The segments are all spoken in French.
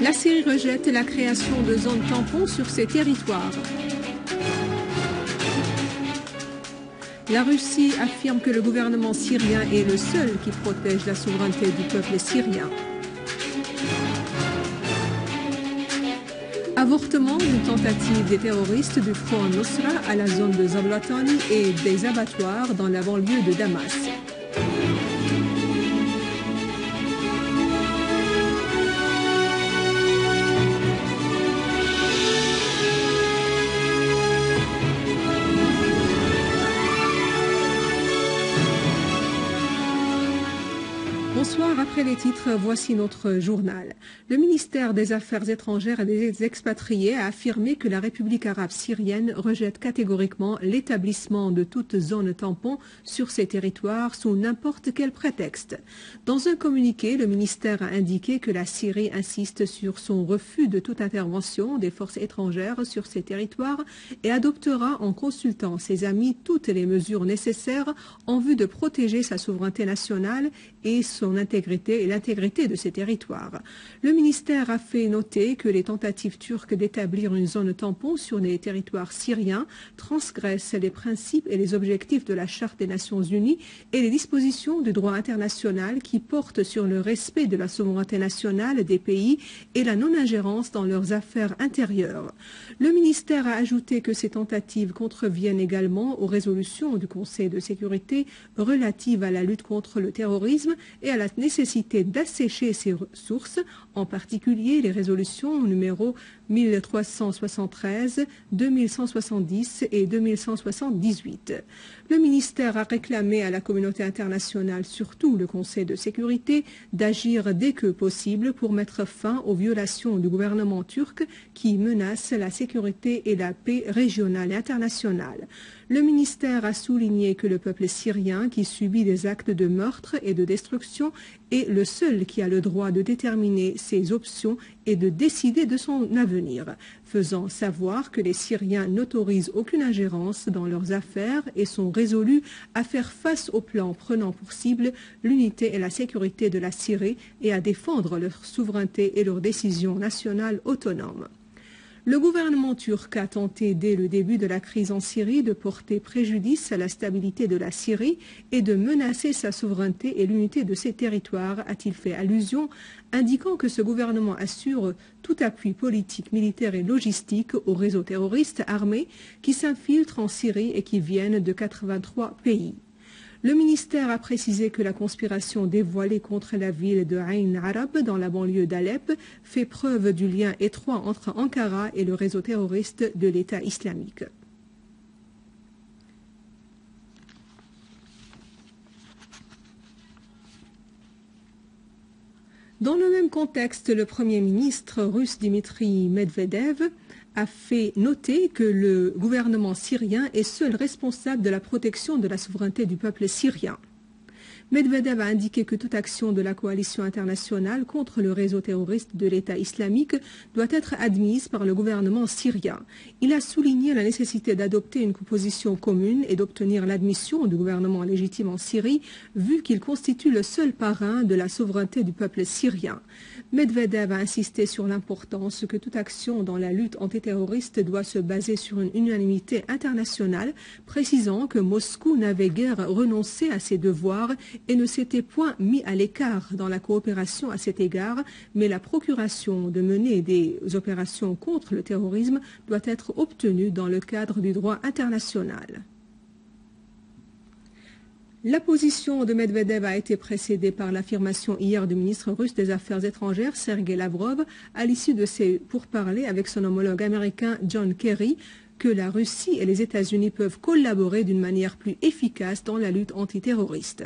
La Syrie rejette la création de zones tampons sur ses territoires. La Russie affirme que le gouvernement syrien est le seul qui protège la souveraineté du peuple syrien. Avortement d'une tentative des terroristes du Front Nusra à la zone de Zablatani et des abattoirs dans la banlieue de Damas. Bonsoir, après les titres, voici notre journal. Le ministère des Affaires étrangères et des expatriés a affirmé que la République arabe syrienne rejette catégoriquement l'établissement de toute zone tampon sur ses territoires sous n'importe quel prétexte. Dans un communiqué, le ministère a indiqué que la Syrie insiste sur son refus de toute intervention des forces étrangères sur ses territoires et adoptera en consultant ses amis toutes les mesures nécessaires en vue de protéger sa souveraineté nationale et son intégrité et l'intégrité de ses territoires. Le ministère a fait noter que les tentatives turques d'établir une zone tampon sur les territoires syriens transgressent les principes et les objectifs de la Charte des Nations Unies et les dispositions du droit international qui portent sur le respect de la souveraineté nationale des pays et la non-ingérence dans leurs affaires intérieures. Le ministère a ajouté que ces tentatives contreviennent également aux résolutions du Conseil de sécurité relatives à la lutte contre le terrorisme et à la nécessité d'assécher ces ressources, en particulier les résolutions numéro 1373, 2170 et 2178. Le ministère a réclamé à la communauté internationale, surtout le Conseil de sécurité, d'agir dès que possible pour mettre fin aux violations du gouvernement turc qui menacent la sécurité et la paix régionale et internationale. Le ministère a souligné que le peuple syrien, qui subit des actes de meurtre et de destruction, est le seul qui a le droit de déterminer ses options et de décider de son avenir, faisant savoir que les Syriens n'autorisent aucune ingérence dans leurs affaires et sont résolus à faire face au plan prenant pour cible l'unité et la sécurité de la Syrie et à défendre leur souveraineté et leurs décisions nationales autonomes. Le gouvernement turc a tenté dès le début de la crise en Syrie de porter préjudice à la stabilité de la Syrie et de menacer sa souveraineté et l'unité de ses territoires, a-t-il fait allusion, indiquant que ce gouvernement assure tout appui politique, militaire et logistique aux réseaux terroristes armés qui s'infiltrent en Syrie et qui viennent de 83 pays. Le ministère a précisé que la conspiration dévoilée contre la ville de Ain Arab dans la banlieue d'Alep fait preuve du lien étroit entre Ankara et le réseau terroriste de l'État islamique. Dans le même contexte, le Premier ministre russe Dmitry Medvedev a fait noter que le gouvernement syrien est seul responsable de la protection de la souveraineté du peuple syrien. Medvedev a indiqué que toute action de la coalition internationale contre le réseau terroriste de l'État islamique doit être admise par le gouvernement syrien. Il a souligné la nécessité d'adopter une position commune et d'obtenir l'admission du gouvernement légitime en Syrie, vu qu'il constitue le seul parrain de la souveraineté du peuple syrien. Medvedev a insisté sur l'importance que toute action dans la lutte antiterroriste doit se baser sur une unanimité internationale, précisant que Moscou n'avait guère renoncé à ses devoirs et ne s'était point mis à l'écart dans la coopération à cet égard, mais la procuration de mener des opérations contre le terrorisme doit être obtenue dans le cadre du droit international. La position de Medvedev a été précédée par l'affirmation hier du ministre russe des Affaires étrangères, Sergei Lavrov, à l'issue de ses pourparlers avec son homologue américain John Kerry, que la Russie et les États-Unis peuvent collaborer d'une manière plus efficace dans la lutte antiterroriste.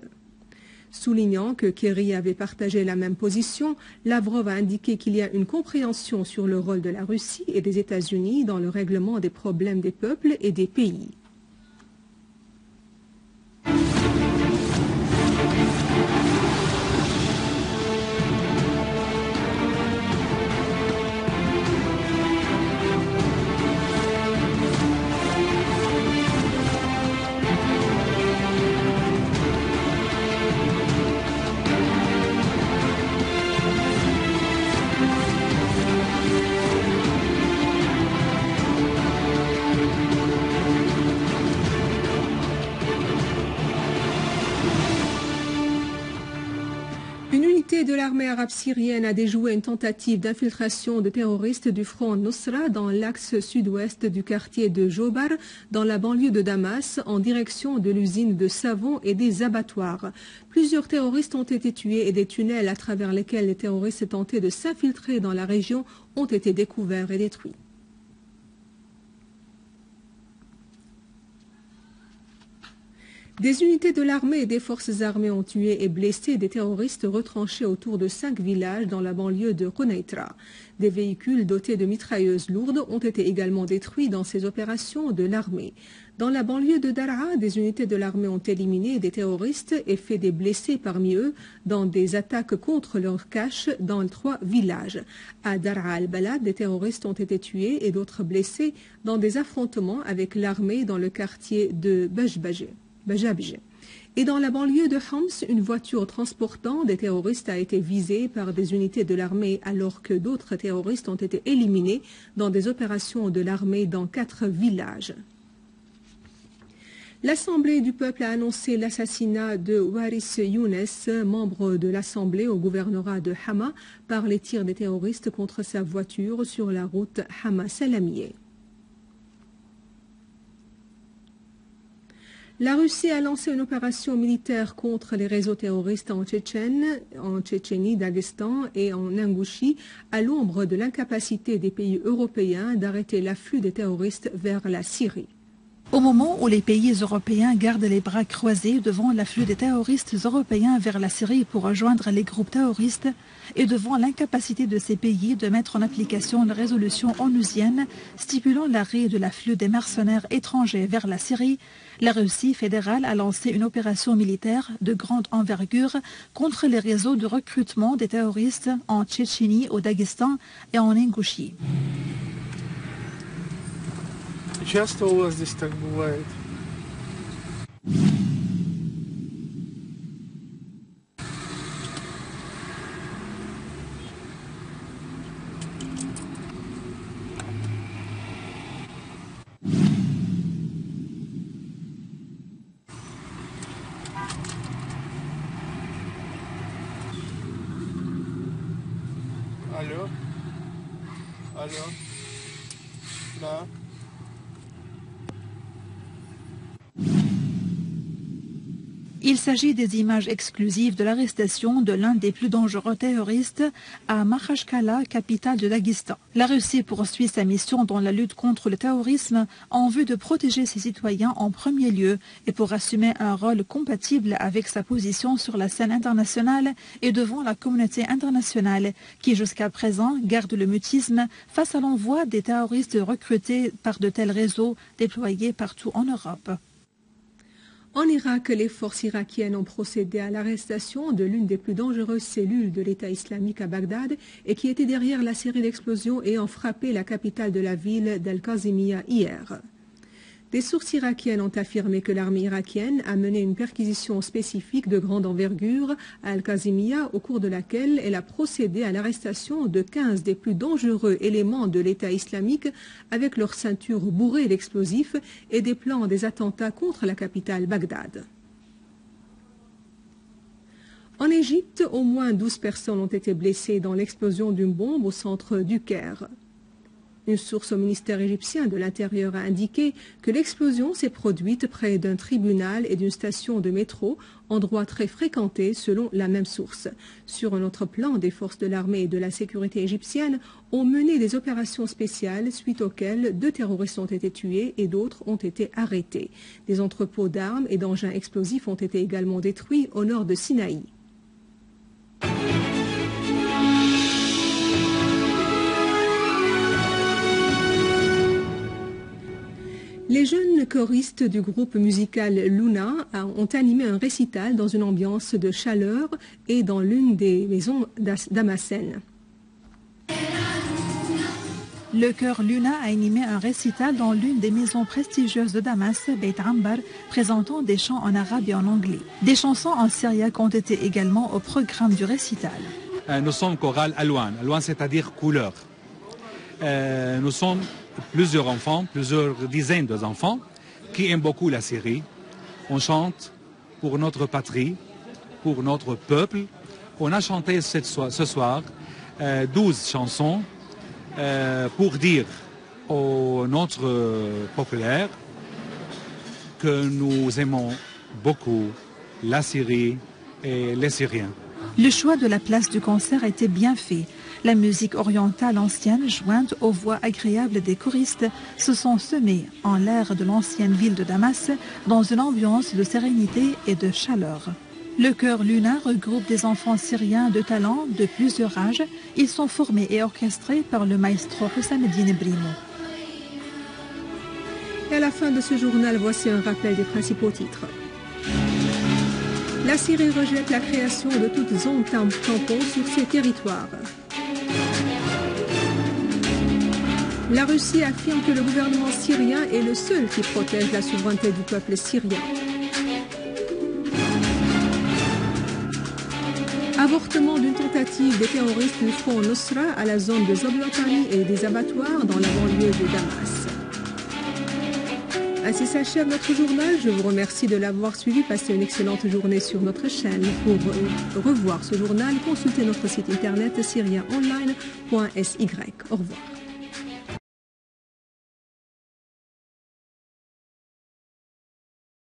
Soulignant que Kerry avait partagé la même position, Lavrov a indiqué qu'il y a une compréhension sur le rôle de la Russie et des États-Unis dans le règlement des problèmes des peuples et des pays. unité de l'armée arabe syrienne a déjoué une tentative d'infiltration de terroristes du front Nusra dans l'axe sud-ouest du quartier de Jobar, dans la banlieue de Damas, en direction de l'usine de savon et des abattoirs. Plusieurs terroristes ont été tués et des tunnels à travers lesquels les terroristes tentaient de s'infiltrer dans la région ont été découverts et détruits. Des unités de l'armée et des forces armées ont tué et blessé des terroristes retranchés autour de 5 villages dans la banlieue de Quneitra. Des véhicules dotés de mitrailleuses lourdes ont été également détruits dans ces opérations de l'armée. Dans la banlieue de Daraa, des unités de l'armée ont éliminé des terroristes et fait des blessés parmi eux dans des attaques contre leurs caches dans 3 villages. À Daraa al-Balad, des terroristes ont été tués et d'autres blessés dans des affrontements avec l'armée dans le quartier de Bajabje. Et dans la banlieue de Homs, une voiture transportant des terroristes a été visée par des unités de l'armée alors que d'autres terroristes ont été éliminés dans des opérations de l'armée dans 4 villages. L'Assemblée du peuple a annoncé l'assassinat de Waris Younes, membre de l'Assemblée au gouvernorat de Hama, par les tirs des terroristes contre sa voiture sur la route Hama-Salamieh. La Russie a lancé une opération militaire contre les réseaux terroristes en Tchétchénie, Daghestan et en Ingouchie, à l'ombre de l'incapacité des pays européens d'arrêter l'afflux des terroristes vers la Syrie. Au moment où les pays européens gardent les bras croisés devant l'afflux des terroristes européens vers la Syrie pour rejoindre les groupes terroristes et devant l'incapacité de ces pays de mettre en application une résolution onusienne stipulant l'arrêt de l'afflux des mercenaires étrangers vers la Syrie, la Russie fédérale a lancé une opération militaire de grande envergure contre les réseaux de recrutement des terroristes en Tchétchénie, au Daghestan et en Ingouchie. Часто у вас здесь так бывает? Алло? Алло? Да? Il s'agit des images exclusives de l'arrestation de l'un des plus dangereux terroristes à Makhachkala, capitale de Daghestan. La Russie poursuit sa mission dans la lutte contre le terrorisme en vue de protéger ses citoyens en premier lieu et pour assumer un rôle compatible avec sa position sur la scène internationale et devant la communauté internationale qui jusqu'à présent garde le mutisme face à l'envoi des terroristes recrutés par de tels réseaux déployés partout en Europe. En Irak, les forces irakiennes ont procédé à l'arrestation de l'une des plus dangereuses cellules de l'État islamique à Bagdad et qui était derrière la série d'explosions ayant frappé la capitale de la ville d'Al-Qazimiya hier. Des sources irakiennes ont affirmé que l'armée irakienne a mené une perquisition spécifique de grande envergure à Al-Qazimiya au cours de laquelle elle a procédé à l'arrestation de 15 des plus dangereux éléments de l'État islamique avec leurs ceintures bourrées d'explosifs et des plans des attentats contre la capitale Bagdad. En Égypte, au moins 12 personnes ont été blessées dans l'explosion d'une bombe au centre du Caire. Une source au ministère égyptien de l'Intérieur a indiqué que l'explosion s'est produite près d'un tribunal et d'une station de métro, endroit très fréquenté selon la même source. Sur un autre plan, des forces de l'armée et de la sécurité égyptienne ont mené des opérations spéciales suite auxquelles 2 terroristes ont été tués et d'autres ont été arrêtés. Des entrepôts d'armes et d'engins explosifs ont été également détruits au nord de Sinaï. Les jeunes choristes du groupe musical Luna ont animé un récital dans une ambiance de chaleur et dans l'une des maisons damascènes. Le chœur Luna a animé un récital dans l'une des maisons prestigieuses de Damas, Beit Ambar, présentant des chants en arabe et en anglais. Des chansons en syriaque ont été également au programme du récital. Nous sommes chorale Alouane, Alouane c'est-à-dire couleur. Nous sommes plusieurs enfants, plusieurs dizaines d'enfants qui aiment beaucoup la Syrie. On chante pour notre patrie, pour notre peuple, On a chanté ce soir 12 chansons pour dire aux notre populaire que nous aimons beaucoup la Syrie et les Syriens. Le choix de la place du concert était bien fait. La musique orientale ancienne, jointe aux voix agréables des choristes, se sont semées en l'air de l'ancienne ville de Damas dans une ambiance de sérénité et de chaleur. Le chœur Luna regroupe des enfants syriens de talent de plusieurs âges. Ils sont formés et orchestrés par le maestro Hussameddine Brimo. Et à la fin de ce journal, voici un rappel des principaux titres. La Syrie rejette la création de toute zone tampon sur ses territoires. La Russie affirme que le gouvernement syrien est le seul qui protège la souveraineté du peuple syrien. Avortement d'une tentative des terroristes du Front Nusra à la zone de Zoblotani et des abattoirs dans la banlieue de Damas. Ainsi s'achève notre journal. Je vous remercie de l'avoir suivi. Passez une excellente journée sur notre chaîne. Pour revoir ce journal, consultez notre site internet syriaonline.sy. Au revoir.